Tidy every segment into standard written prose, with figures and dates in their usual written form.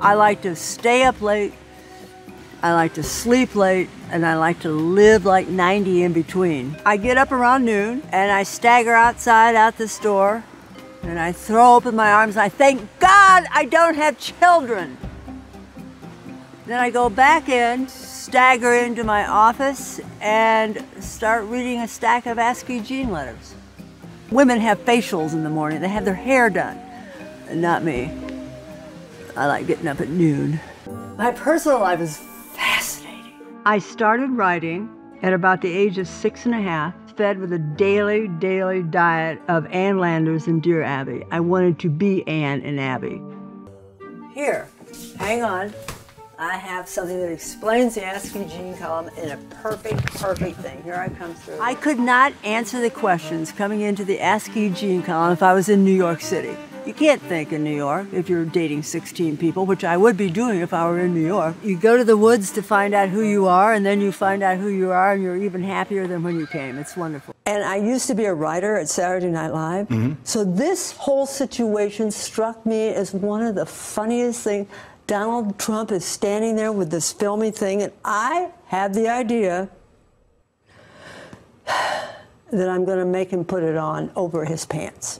I like to stay up late, I like to sleep late, and I like to live like 90 in between. I get up around noon and I stagger outside out this door and I throw open my arms and I thank God I don't have children. Then I go back in, stagger into my office, and start reading a stack of ASCII gene letters. Women have facials in the morning, they have their hair done. Not me. I like getting up at noon. My personal life is fascinating. I started writing at about the age of 6½, fed with a daily diet of Ann Landers and Dear Abby. I wanted to be Ann and Abby. Here, hang on. I have something that explains the ASCII gene column in a perfect thing. Here I come through. I could not answer the questions coming into the ASCII gene column if I was in New York City. You can't think in New York if you're dating 16 people, which I would be doing if I were in New York. You go to the woods to find out who you are, and then you find out who you are, and you're even happier than when you came. It's wonderful. And I used to be a writer at Saturday Night Live, so this whole situation struck me as one of the funniest things. Donald Trump is standing there with this filmy thing, and I have the idea that I'm going to make him put it on over his pants.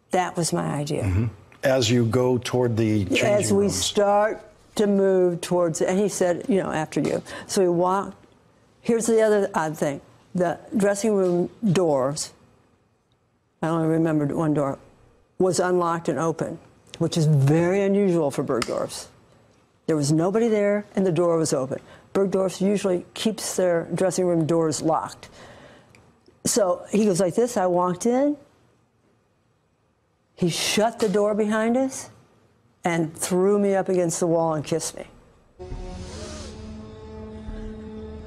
That was my idea. As you go toward the changing rooms. As we start to move towards it, and he said, you know, after you. So we walked. Here's the other odd thing. The dressing room doors, I only remembered one door, was unlocked and open, which is very unusual for Bergdorf's. There was nobody there, and the door was open. Bergdorf's usually keeps their dressing room doors locked. So he goes like this. I walked in. He shut the door behind us and threw me up against the wall and kissed me.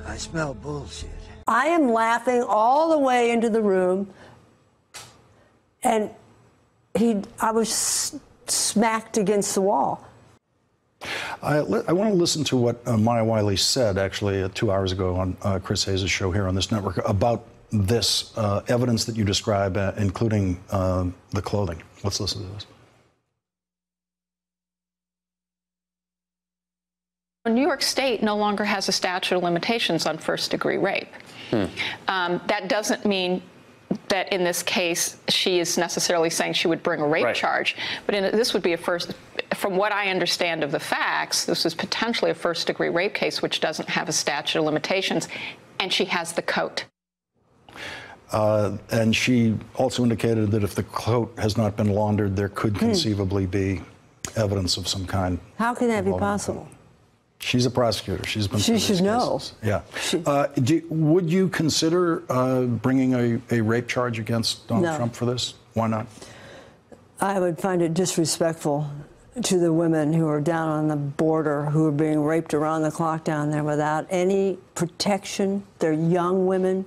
I smell bullshit. I am laughing all the way into the room, and I was smacked against the wall. I want to listen to what Maya Wiley said, actually, 2 hours ago on Chris Hayes' show here on this network about this evidence that you describe, including the clothing. Let's listen to this. New York State no longer has a statute of limitations on first-degree rape. That doesn't mean that in this case she is necessarily saying she would bring a rape charge, but this would be a first. From what I understand of the facts, this is potentially a first-degree rape case which doesn't have a statute of limitations, and she has the coat. And she also indicated that if the coat has not been laundered, there could conceivably be evidence of some kind. How can that be possible? She's a prosecutor. She's been. She should know. Yeah. Would you consider bringing a rape charge against Donald Trump for this? Why not? I would find it disrespectful to the women who are down on the border, who are being raped around the clock down there without any protection. They're young women.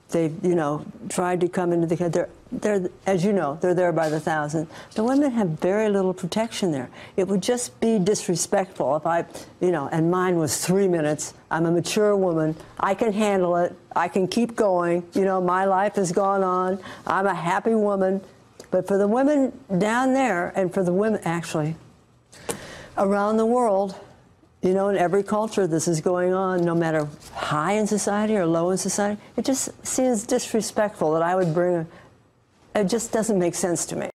They've, you know, tried to come into the country. They're, as you know, they're there by the thousand. The women have very little protection there. It would just be disrespectful if I, you know, and mine was 3 minutes. I'm a mature woman. I can handle it. I can keep going. You know, my life has gone on. I'm a happy woman. But for the women down there, and for the women, actually, around the world, you know, in every culture this is going on, no matter high in society or low in society. It just seems disrespectful that I would bring it just doesn't make sense to me.